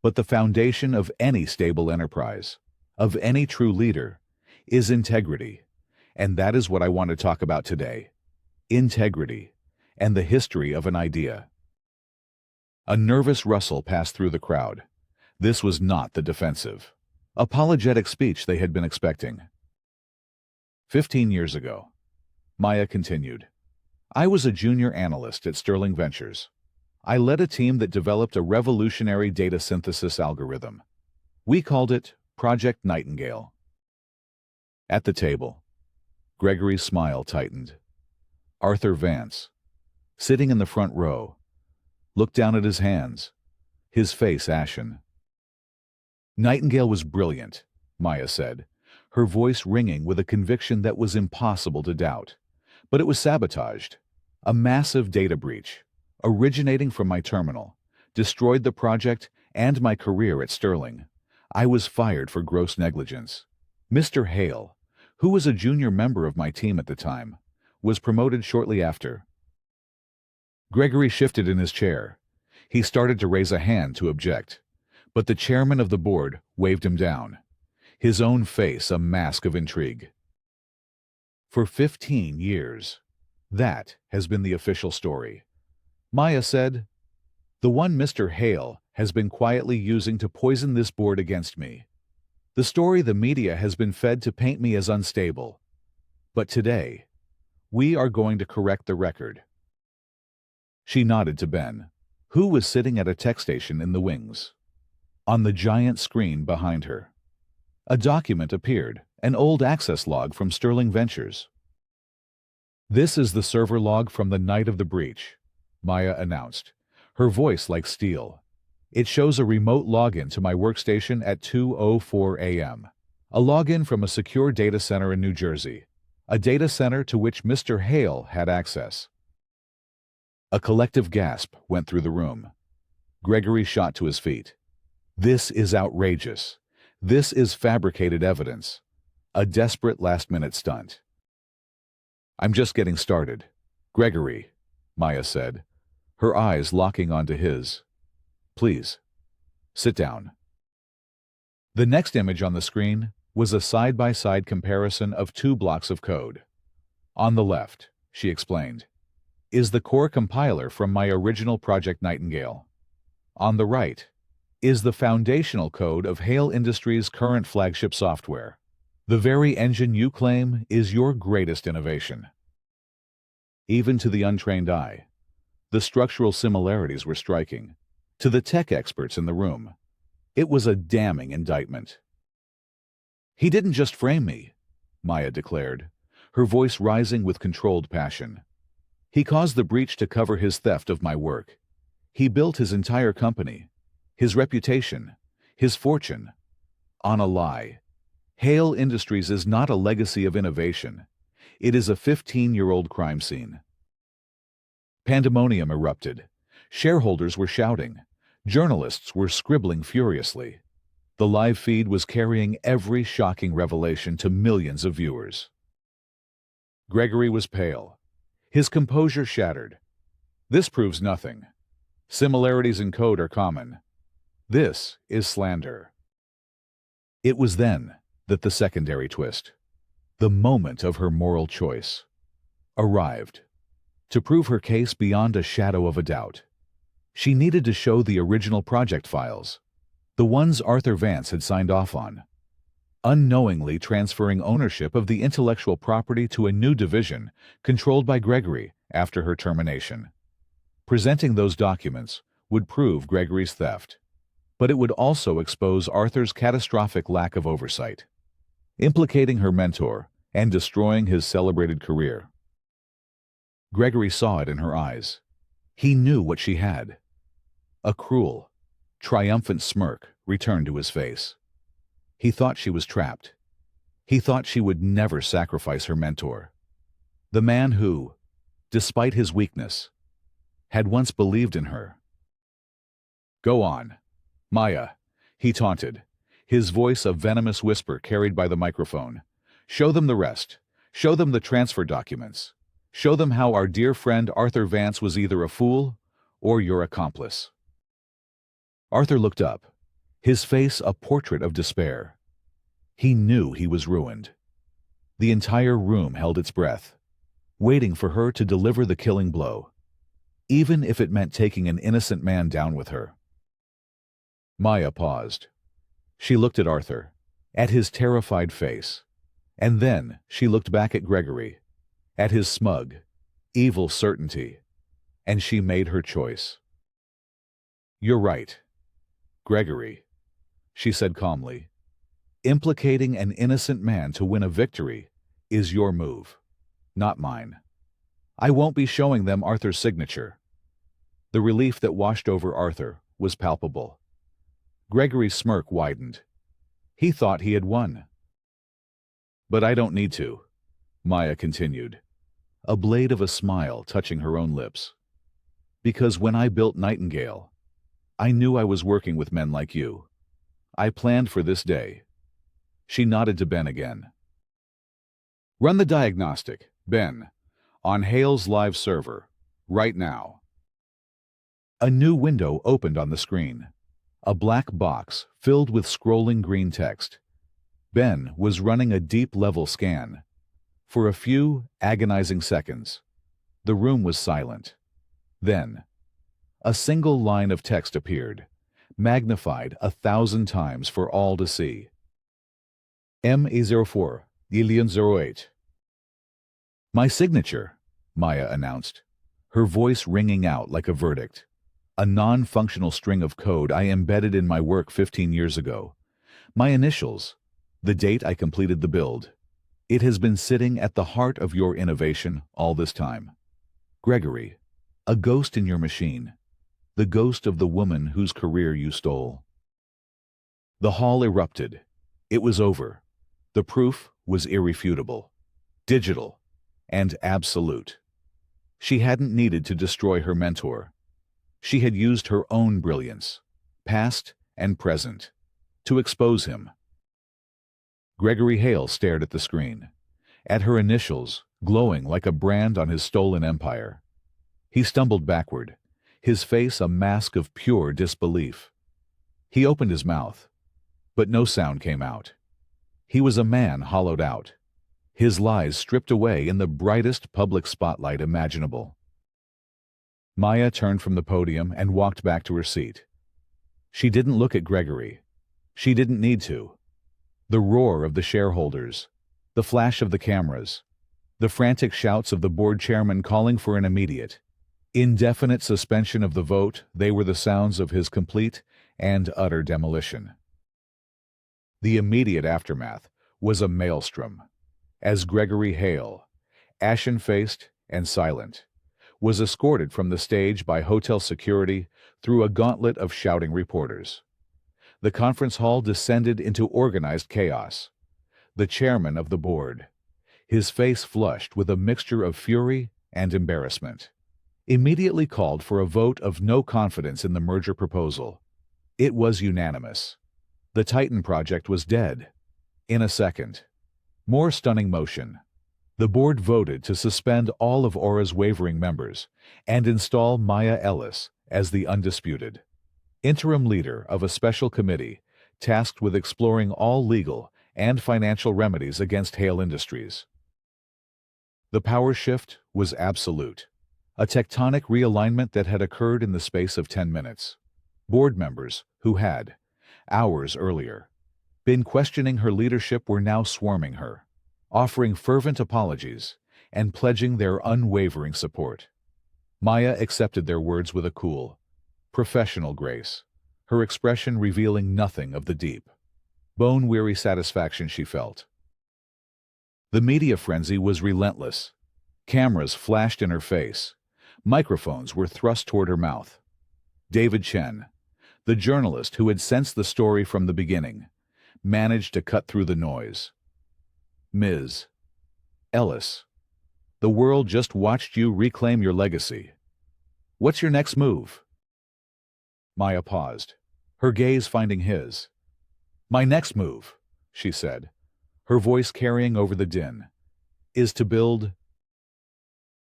but the foundation of any stable enterprise, of any true leader is integrity. And that is what I want to talk about today. Integrity and the history of an idea. A nervous rustle passed through the crowd. This was not the defensive, apologetic speech they had been expecting. 15 years ago, Maya continued, I was a junior analyst at Sterling Ventures. I led a team that developed a revolutionary data synthesis algorithm. We called it Project Nightingale. At the table, Gregory's smile tightened. Arthur Vance, sitting in the front row, looked down at his hands, his face ashen. Nightingale was brilliant, Maya said, her voice ringing with a conviction that was impossible to doubt. But it was sabotaged. A massive data breach, originating from my terminal, destroyed the project and my career at Sterling. I was fired for gross negligence. Mr. Hale, who was a junior member of my team at the time, was promoted shortly after. Gregory shifted in his chair. He started to raise a hand to object, but the chairman of the board waved him down, his own face a mask of intrigue. For 15 years, that has been the official story. Maya said, the one Mr. Hale has been quietly using to poison this board against me. The story the media has been fed to paint me as unstable. But today, we are going to correct the record. She nodded to Ben, who was sitting at a tech station in the wings. On the giant screen behind her, a document appeared, an old access log from Sterling Ventures. This is the server log from the night of the breach, Maya announced, her voice like steel. It shows a remote login to my workstation at 2:04 a.m. A login from a secure data center in New Jersey, a data center to which Mr. Hale had access. A collective gasp went through the room. Gregory shot to his feet. This is outrageous. This is fabricated evidence. A desperate last-minute stunt. I'm just getting started. Gregory, Maya said, her eyes locking onto his. Please, sit down. The next image on the screen was a side-by-side comparison of two blocks of code. On the left, she explained, is the core compiler from my original Project Nightingale. On the right is the foundational code of Hale Industries' current flagship software. The very engine you claim is your greatest innovation. Even to the untrained eye, the structural similarities were striking. To the tech experts in the room, it was a damning indictment. He didn't just frame me, Maya declared, her voice rising with controlled passion. He caused the breach to cover his theft of my work. He built his entire company, his reputation, his fortune, on a lie. Hale Industries is not a legacy of innovation. It is a 15-year-old crime scene. Pandemonium erupted. Shareholders were shouting. Journalists were scribbling furiously. The live feed was carrying every shocking revelation to millions of viewers. Gregory was pale. His composure shattered. This proves nothing. Similarities in code are common. This is slander. It was then that the secondary twist, the moment of her moral choice, arrived. To prove her case beyond a shadow of a doubt, she needed to show the original project files, the ones Arthur Vance had signed off on, unknowingly transferring ownership of the intellectual property to a new division controlled by Gregory after her termination. Presenting those documents would prove Gregory's theft, but it would also expose Arthur's catastrophic lack of oversight, implicating her mentor and destroying his celebrated career. Gregory saw it in her eyes. He knew what she had. A cruel, triumphant smirk returned to his face. He thought she was trapped. He thought she would never sacrifice her mentor, the man who, despite his weakness, had once believed in her. Go on, Maya, he taunted, his voice a venomous whisper carried by the microphone. Show them the rest. Show them the transfer documents. Show them how our dear friend Arthur Vance was either a fool or your accomplice. Arthur looked up, his face a portrait of despair. He knew he was ruined. The entire room held its breath, waiting for her to deliver the killing blow, even if it meant taking an innocent man down with her. Maya paused. She looked at Arthur, at his terrified face, and then she looked back at Gregory, at his smug, evil certainty, and she made her choice. "You're right, Gregory," she said calmly. "Implicating an innocent man to win a victory is your move, not mine. I won't be showing them Arthur's signature." The relief that washed over Arthur was palpable. Gregory's smirk widened. He thought he had won. "But I don't need to," Maya continued, a blade of a smile touching her own lips. "Because when I built Nightingale, I knew I was working with men like you. I planned for this day." She nodded to Ben again. "Run the diagnostic, Ben, on Hale's live server, right now." A new window opened on the screen. A black box filled with scrolling green text. Ben was running a deep-level scan. For a few agonizing seconds, the room was silent. Then, a single line of text appeared, magnified 1,000 times for all to see. "ME04, Ilian 08. "My signature," Maya announced, her voice ringing out like a verdict. "A non-functional string of code I embedded in my work 15 years ago. My initials, the date I completed the build. It has been sitting at the heart of your innovation all this time. Gregory, a ghost in your machine, the ghost of the woman whose career you stole." The hall erupted. It was over. The proof was irrefutable, digital, and absolute. She hadn't needed to destroy her mentor. She had used her own brilliance, past and present, to expose him. Gregory Hale stared at the screen, at her initials glowing like a brand on his stolen empire. He stumbled backward, his face a mask of pure disbelief. He opened his mouth, but no sound came out. He was a man hollowed out, his lies stripped away in the brightest public spotlight imaginable. Maya turned from the podium and walked back to her seat. She didn't look at Gregory. She didn't need to. The roar of the shareholders, the flash of the cameras, the frantic shouts of the board chairman calling for an immediate, indefinite suspension of the vote, they were the sounds of his complete and utter demolition. The immediate aftermath was a maelstrom, as Gregory Hale, ashen-faced and silent, was escorted from the stage by hotel security through a gauntlet of shouting reporters. The conference hall descended into organized chaos. The chairman of the board, his face flushed with a mixture of fury and embarrassment, immediately called for a vote of no confidence in the merger proposal. It was unanimous. The Titan project was dead. In a second. More stunning motion. The board voted to suspend all of Aura's wavering members and install Maya Ellis as the undisputed interim leader of a special committee tasked with exploring all legal and financial remedies against Hale Industries. The power shift was absolute, a tectonic realignment that had occurred in the space of 10 minutes. Board members who had, hours earlier, been questioning her leadership were now swarming her, offering fervent apologies and pledging their unwavering support. Maya accepted their words with a cool, professional grace, her expression revealing nothing of the deep, bone-weary satisfaction she felt. The media frenzy was relentless. Cameras flashed in her face. Microphones were thrust toward her mouth. David Chen, the journalist who had sensed the story from the beginning, managed to cut through the noise. "Ms. Ellis, the world just watched you reclaim your legacy. What's your next move?" Maya paused, her gaze finding his. "My next move," she said, her voice carrying over the din, "is to build—"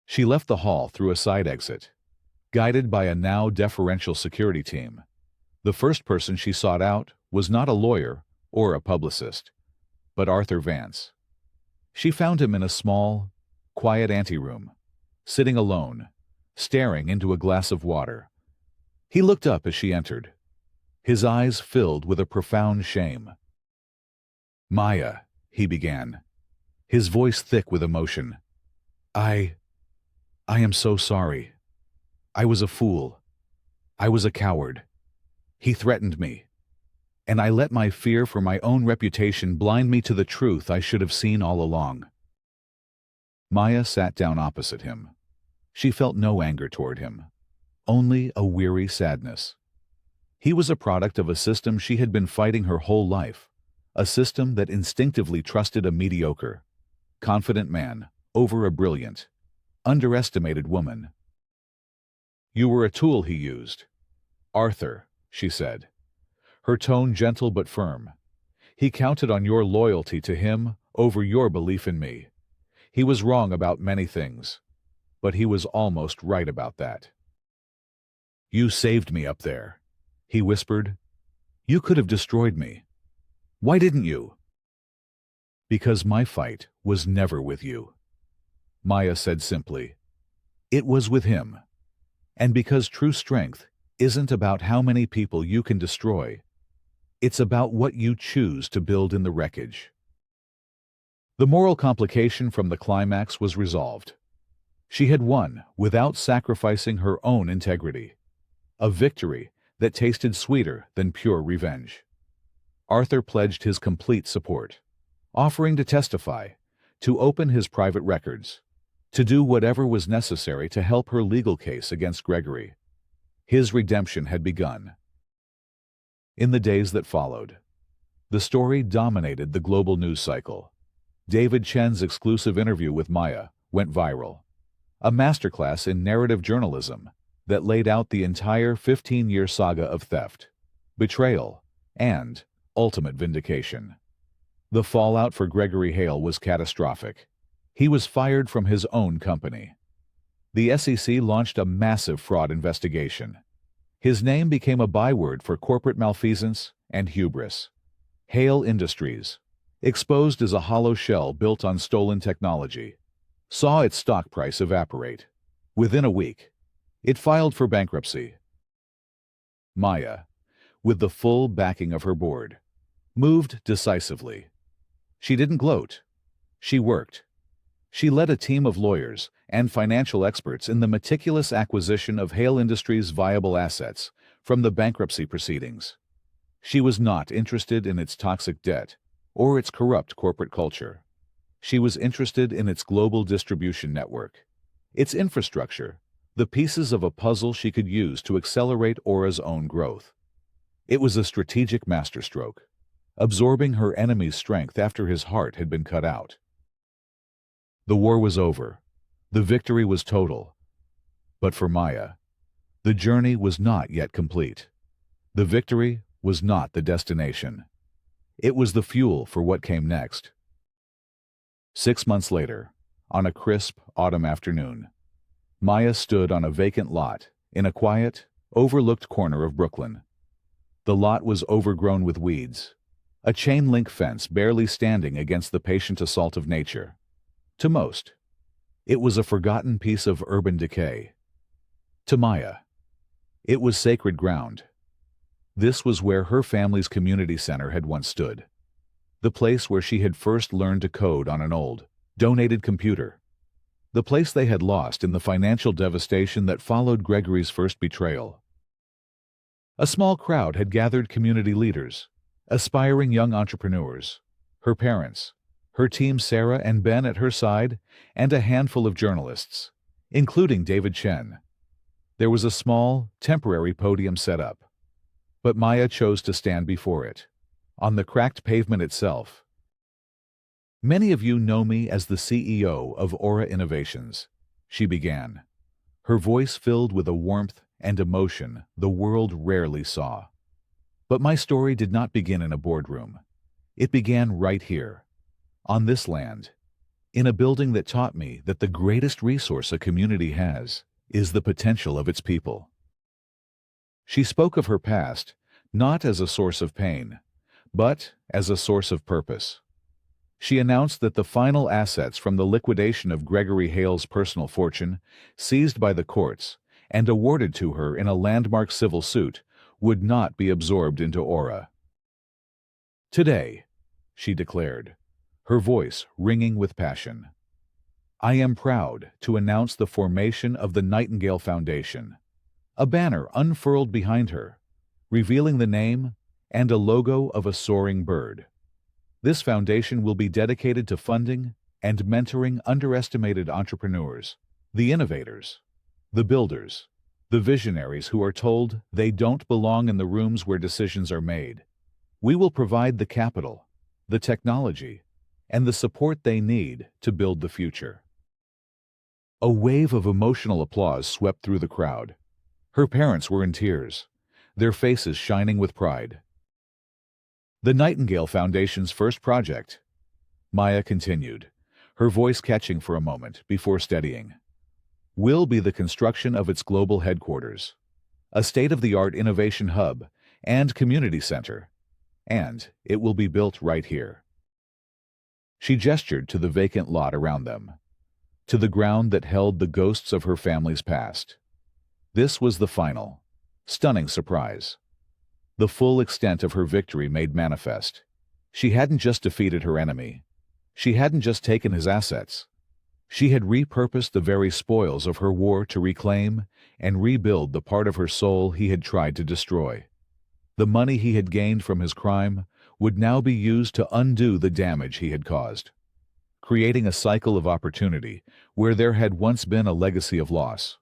She left the hall through a side exit, guided by a now deferential security team. The first person she sought out was not a lawyer or a publicist. but Arthur Vance. She found him in a small, quiet anteroom, sitting alone, staring into a glass of water. He looked up as she entered, his eyes filled with a profound shame. "Maya," he began, his voice thick with emotion. I am so sorry. I was a fool. I was a coward. He threatened me. And I let my fear for my own reputation blind me to the truth I should have seen all along." Maya sat down opposite him. She felt no anger toward him, only a weary sadness. He was a product of a system she had been fighting her whole life, a system that instinctively trusted a mediocre, confident man over a brilliant, underestimated woman. "You were a tool he used." "Arthur," she said, her tone gentle but firm. "He counted on your loyalty to him over your belief in me. He was wrong about many things, but he was almost right about that." "You saved me up there," he whispered. "You could have destroyed me. Why didn't you?" "Because my fight was never with you," Maya said simply. "It was with him. And because true strength isn't about how many people you can destroy, it's about what you choose to build in the wreckage." The moral complication from the climax was resolved. She had won without sacrificing her own integrity, a victory that tasted sweeter than pure revenge. Arthur pledged his complete support, offering to testify, to open his private records, to do whatever was necessary to help her legal case against Gregory. His redemption had begun. In the days that followed, the story dominated the global news cycle. David Chen's exclusive interview with Maya went viral, a masterclass in narrative journalism that laid out the entire 15-year saga of theft, betrayal, and ultimate vindication. The fallout for Gregory Hale was catastrophic. He was fired from his own company. The SEC launched a massive fraud investigation. His name became a byword for corporate malfeasance and hubris. Hale Industries, exposed as a hollow shell built on stolen technology, saw its stock price evaporate. Within a week, it filed for bankruptcy. Maya, with the full backing of her board, moved decisively. She didn't gloat. She worked. She led a team of lawyers and financial experts in the meticulous acquisition of Hale Industries' viable assets from the bankruptcy proceedings. She was not interested in its toxic debt or its corrupt corporate culture. She was interested in its global distribution network, its infrastructure, the pieces of a puzzle she could use to accelerate Aura's own growth. It was a strategic masterstroke, absorbing her enemy's strength after his heart had been cut out. The war was over. The victory was total. But for Maya, the journey was not yet complete. The victory was not the destination. It was the fuel for what came next. 6 months later, on a crisp autumn afternoon, Maya stood on a vacant lot in a quiet, overlooked corner of Brooklyn. The lot was overgrown with weeds, a chain-link fence barely standing against the patient assault of nature. To most, it was a forgotten piece of urban decay. To Maya, it was sacred ground. This was where her family's community center had once stood, the place where she had first learned to code on an old, donated computer, the place they had lost in the financial devastation that followed Gregory's first betrayal. A small crowd had gathered: community leaders, aspiring young entrepreneurs, her parents, her team Sarah and Ben at her side, and a handful of journalists, including David Chen. There was a small, temporary podium set up, but Maya chose to stand before it, on the cracked pavement itself. "Many of you know me as the CEO of Aura Innovations," she began, her voice filled with a warmth and emotion the world rarely saw. But my story did not begin in a boardroom. It began right here, on this land, in a building that taught me that the greatest resource a community has is the potential of its people. She spoke of her past, not as a source of pain, but as a source of purpose. She announced that the final assets from the liquidation of Gregory Hale's personal fortune, seized by the courts and awarded to her in a landmark civil suit, would not be absorbed into Aura. "Today," she declared, her voice ringing with passion, "I am proud to announce the formation of the Nightingale Foundation." A banner unfurled behind her, revealing the name and a logo of a soaring bird. This foundation will be dedicated to funding and mentoring underestimated entrepreneurs, the innovators, the builders, the visionaries who are told they don't belong in the rooms where decisions are made. We will provide the capital, the technology, and the support they need to build the future. A wave of emotional applause swept through the crowd. Her parents were in tears, their faces shining with pride. "The Nightingale Foundation's first project," Maya continued, her voice catching for a moment before steadying, "will be the construction of its global headquarters, a state-of-the-art innovation hub and community center, and it will be built right here." She gestured to the vacant lot around them, to the ground that held the ghosts of her family's past. This was the final, stunning surprise. The full extent of her victory made manifest. She hadn't just defeated her enemy. She hadn't just taken his assets. She had repurposed the very spoils of her war to reclaim and rebuild the part of her soul he had tried to destroy. The money he had gained from his crime would now be used to undo the damage he had caused, creating a cycle of opportunity where there had once been a legacy of loss.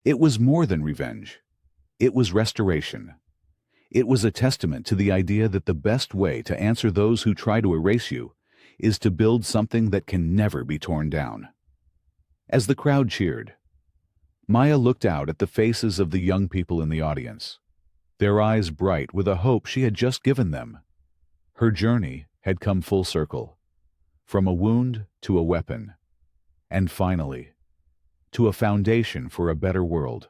It was more than revenge. It was restoration. It was a testament to the idea that the best way to answer those who try to erase you is to build something that can never be torn down. As the crowd cheered, Maya looked out at the faces of the young people in the audience, their eyes bright with a hope she had just given them. Her journey had come full circle, from a wound to a weapon, and finally, to a foundation for a better world.